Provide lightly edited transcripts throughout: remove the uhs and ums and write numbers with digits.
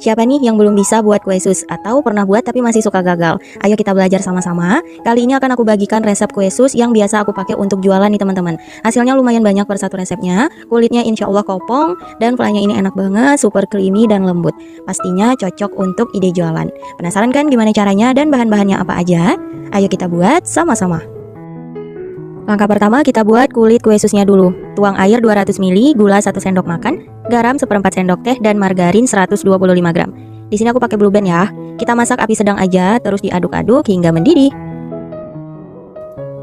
Siapa nih yang belum bisa buat kue sus atau pernah buat tapi masih suka gagal? Ayo kita belajar sama-sama. Kali ini akan aku bagikan resep kue sus yang biasa aku pakai untuk jualan nih teman-teman. Hasilnya lumayan banyak per satu resepnya. Kulitnya insya Allah kopong dan flynya ini enak banget, super creamy dan lembut. Pastinya cocok untuk ide jualan. Penasaran kan gimana caranya dan bahan-bahannya apa aja? Ayo kita buat sama-sama. Langkah pertama kita buat kulit kue susnya dulu. Tuang air 200 ml, gula 1 sendok makan, garam 1/4 sendok teh dan margarin 125 gram. Di sini aku pakai Blue Band ya. Kita masak api sedang aja, terus diaduk-aduk hingga mendidih.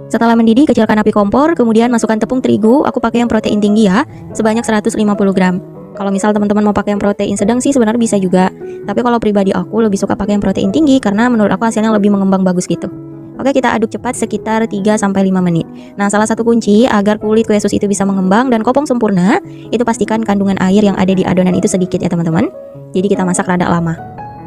Setelah mendidih, kecilkan api kompor, kemudian masukkan tepung terigu. Aku pakai yang protein tinggi ya, sebanyak 150 gram. Kalau misal teman-teman mau pakai yang protein sedang sih sebenarnya bisa juga. Tapi kalau pribadi aku lebih suka pakai yang protein tinggi karena menurut aku hasilnya lebih mengembang bagus gitu. Oke, kita aduk cepat sekitar 3-5 menit. Nah, salah satu kunci agar kulit kue sus itu bisa mengembang dan kopong sempurna, itu pastikan kandungan air yang ada di adonan itu sedikit ya teman-teman. Jadi kita masak rada lama.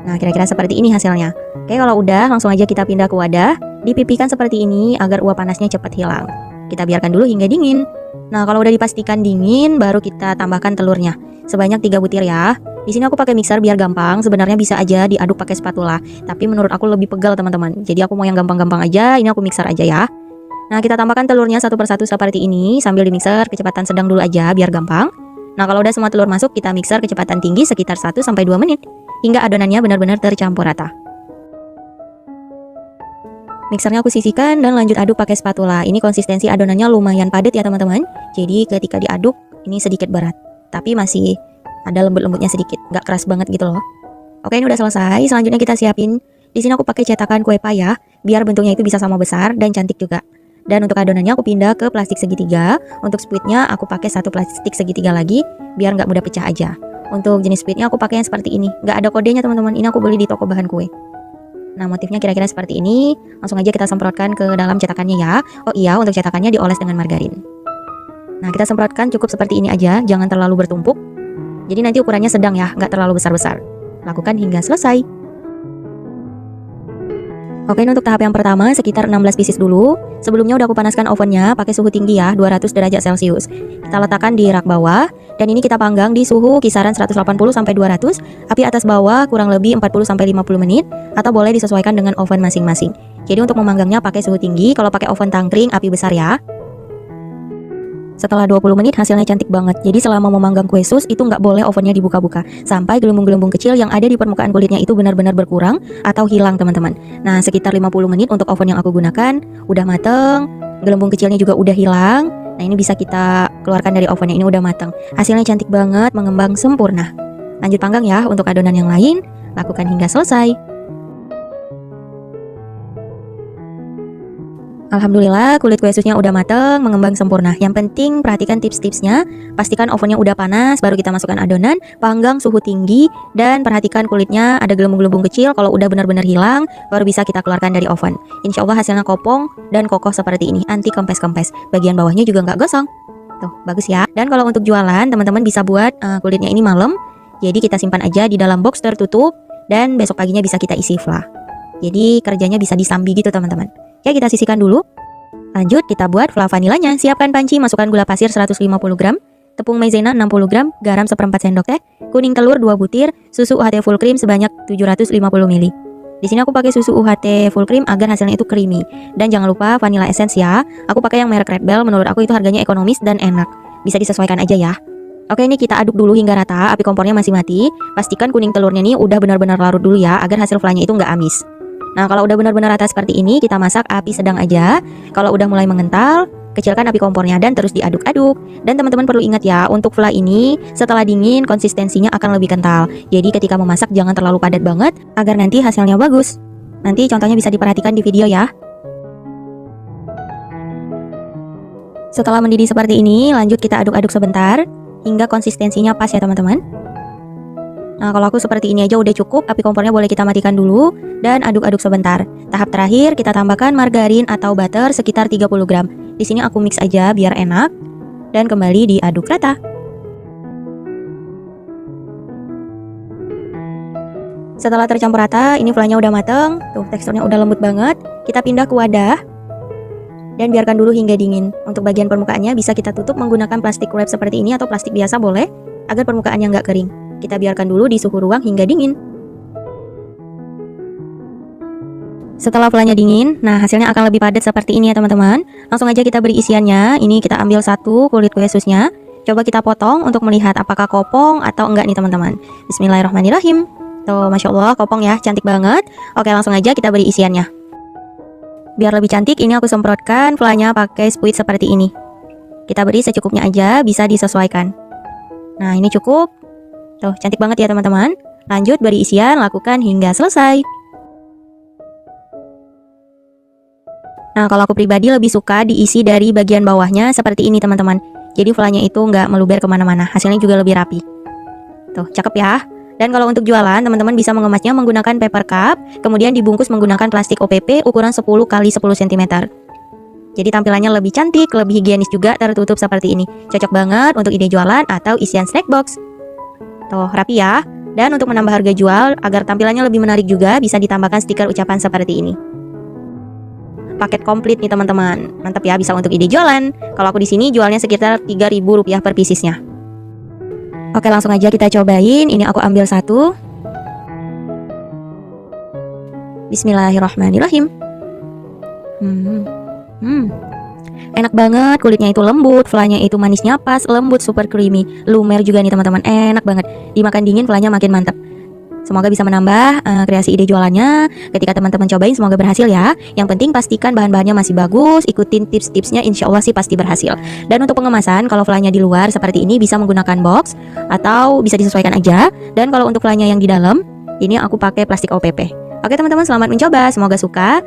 Nah, kira-kira seperti ini hasilnya. Oke, kalau udah langsung aja kita pindah ke wadah. Dipipihkan seperti ini agar uap panasnya cepat hilang. Kita biarkan dulu hingga dingin. Nah, kalau udah dipastikan dingin, baru kita tambahkan telurnya. Sebanyak 3 butir ya. Di sini aku pakai mixer biar gampang. Sebenarnya bisa aja diaduk pakai spatula, tapi menurut aku lebih pegal teman-teman. Jadi aku mau yang gampang-gampang aja. Ini aku mixer aja ya. Nah, kita tambahkan telurnya satu persatu seperti ini sambil di mixer kecepatan sedang dulu aja biar gampang. Nah, kalau udah semua telur masuk, kita mixer kecepatan tinggi sekitar 1-2 menit hingga adonannya benar-benar tercampur rata. Mixernya aku sisihkan dan lanjut aduk pakai spatula. Ini konsistensi adonannya lumayan padat ya teman-teman. Jadi ketika diaduk ini sedikit berat, tapi masih ada lembut-lembutnya sedikit, nggak keras banget gitu loh. Oke, ini udah selesai. Selanjutnya kita siapin. Di sini aku pakai cetakan kue paya biar bentuknya itu bisa sama besar dan cantik juga. Dan untuk adonannya aku pindah ke plastik segitiga. Untuk spuitnya aku pakai satu plastik segitiga lagi biar nggak mudah pecah aja. Untuk jenis spuitnya aku pakai yang seperti ini. Nggak ada kodenya teman-teman. Ini aku beli di toko bahan kue. Nah, motifnya kira-kira seperti ini. Langsung aja kita semprotkan ke dalam cetakannya ya. Oh iya, untuk cetakannya dioles dengan margarin. Nah, kita semprotkan cukup seperti ini aja, jangan terlalu bertumpuk. Jadi nanti ukurannya sedang ya, nggak terlalu besar-besar. Lakukan hingga selesai. Oke, ini untuk tahap yang pertama sekitar 16 pieces dulu. Sebelumnya udah aku panaskan ovennya pakai suhu tinggi ya, 200 derajat Celcius. Kita letakkan di rak bawah dan ini kita panggang di suhu kisaran 180-200. Api atas bawah kurang lebih 40-50 menit atau boleh disesuaikan dengan oven masing-masing. Jadi untuk memanggangnya pakai suhu tinggi, kalau pakai oven tangkring api besar ya. Setelah 20 menit hasilnya cantik banget. Jadi selama memanggang kue sus itu nggak boleh ovennya dibuka-buka sampai gelembung-gelembung kecil yang ada di permukaan kulitnya itu benar-benar berkurang atau hilang teman-teman. Nah, sekitar 50 menit untuk oven yang aku gunakan udah mateng, gelembung kecilnya juga udah hilang. Nah, ini bisa kita keluarkan dari ovennya, ini udah mateng. Hasilnya cantik banget, mengembang sempurna. Lanjut panggang ya untuk adonan yang lain, lakukan hingga selesai. Alhamdulillah kulit kue susnya udah mateng, mengembang sempurna. Yang penting perhatikan tips-tipsnya. Pastikan ovennya udah panas, baru kita masukkan adonan. Panggang suhu tinggi dan perhatikan kulitnya ada gelembung-gelembung kecil. Kalau udah benar-benar hilang, baru bisa kita keluarkan dari oven. Insya Allah hasilnya kopong dan kokoh seperti ini, anti kempes-kempes. Bagian bawahnya juga nggak gosong. Tuh, bagus ya. Dan kalau untuk jualan, teman-teman bisa buat kulitnya ini malam. Jadi kita simpan aja di dalam box tertutup dan besok paginya bisa kita isi flah. Jadi kerjanya bisa disambi gitu teman-teman. Ya, kita sisihkan dulu. Lanjut kita buat flah vanilanya. Siapkan panci, masukkan gula pasir 150 gram, tepung maizena 60 gram, garam 1/4 sendok teh, kuning telur 2 butir, susu UHT full cream sebanyak 750 ml. Di sini aku pakai susu UHT full cream agar hasilnya itu creamy. Dan jangan lupa vanilla essence ya. Aku pakai yang merek Red Bell, menurut aku itu harganya ekonomis dan enak. Bisa disesuaikan aja ya. Oke, ini kita aduk dulu hingga rata, api kompornya masih mati. Pastikan kuning telurnya nih udah benar-benar larut dulu ya, agar hasil flahnya itu nggak amis. Nah, kalau udah benar-benar rata seperti ini, kita masak api sedang aja. Kalau udah mulai mengental, kecilkan api kompornya dan terus diaduk-aduk. Dan teman-teman perlu ingat ya, untuk flah ini setelah dingin konsistensinya akan lebih kental. Jadi ketika memasak jangan terlalu padat banget agar nanti hasilnya bagus. Nanti contohnya bisa diperhatikan di video ya. Setelah mendidih seperti ini, lanjut kita aduk-aduk sebentar hingga konsistensinya pas ya teman-teman. Nah, kalau aku seperti ini aja udah cukup, api kompornya boleh kita matikan dulu dan aduk-aduk sebentar. Tahap terakhir kita tambahkan margarin atau butter sekitar 30 gram. Di sini aku mix aja biar enak dan kembali diaduk rata. Setelah tercampur rata, ini flahnya udah mateng. Tuh, teksturnya udah lembut banget. Kita pindah ke wadah dan biarkan dulu hingga dingin. Untuk bagian permukaannya bisa kita tutup menggunakan plastik wrap seperti ini atau plastik biasa boleh agar permukaannya nggak kering. Kita biarkan dulu di suhu ruang hingga dingin. Setelah flanya dingin, nah hasilnya akan lebih padat seperti ini ya teman-teman. Langsung aja kita beri isiannya. Ini kita ambil satu kulit kue susnya. Coba kita potong untuk melihat apakah kopong atau enggak nih teman-teman. Bismillahirrahmanirrahim. Tuh, Masya Allah, kopong ya, cantik banget. Oke, langsung aja kita beri isiannya. Biar lebih cantik, ini aku semprotkan flanya pakai spuit seperti ini. Kita beri secukupnya aja, bisa disesuaikan. Nah, ini cukup. Tuh, cantik banget ya teman-teman. Lanjut beri isian, lakukan hingga selesai. Nah, kalau aku pribadi lebih suka diisi dari bagian bawahnya seperti ini teman-teman. Jadi flanya itu nggak meluber kemana-mana, hasilnya juga lebih rapi. Tuh, cakep ya. Dan kalau untuk jualan, teman-teman bisa mengemasnya menggunakan paper cup, kemudian dibungkus menggunakan plastik OPP ukuran 10 x 10 cm. Jadi tampilannya lebih cantik, lebih higienis juga, tertutup seperti ini. Cocok banget untuk ide jualan atau isian snack box. Tuh, rapi ya. Dan untuk menambah harga jual, agar tampilannya lebih menarik juga, bisa ditambahkan stiker ucapan seperti ini. Paket komplit nih teman-teman. Mantap ya, bisa untuk ide jualan. Kalau aku di sini jualnya sekitar Rp3.000 per piecesnya. Oke, langsung aja kita cobain. Ini aku ambil satu. Bismillahirrahmanirrahim. Enak banget, kulitnya itu lembut, flanya itu manisnya pas, lembut, super creamy, lumer juga nih teman-teman. Enak banget. Dimakan dingin flanya makin mantap. Semoga bisa menambah kreasi ide jualannya. Ketika teman-teman cobain, semoga berhasil ya. Yang penting pastikan bahan-bahannya masih bagus. Ikutin tips-tipsnya, insya Allah sih pasti berhasil. Dan untuk pengemasan, kalau flanya di luar seperti ini bisa menggunakan box atau bisa disesuaikan aja. Dan kalau untuk flanya yang di dalam, ini aku pakai plastik OPP. Oke teman-teman, selamat mencoba. Semoga suka.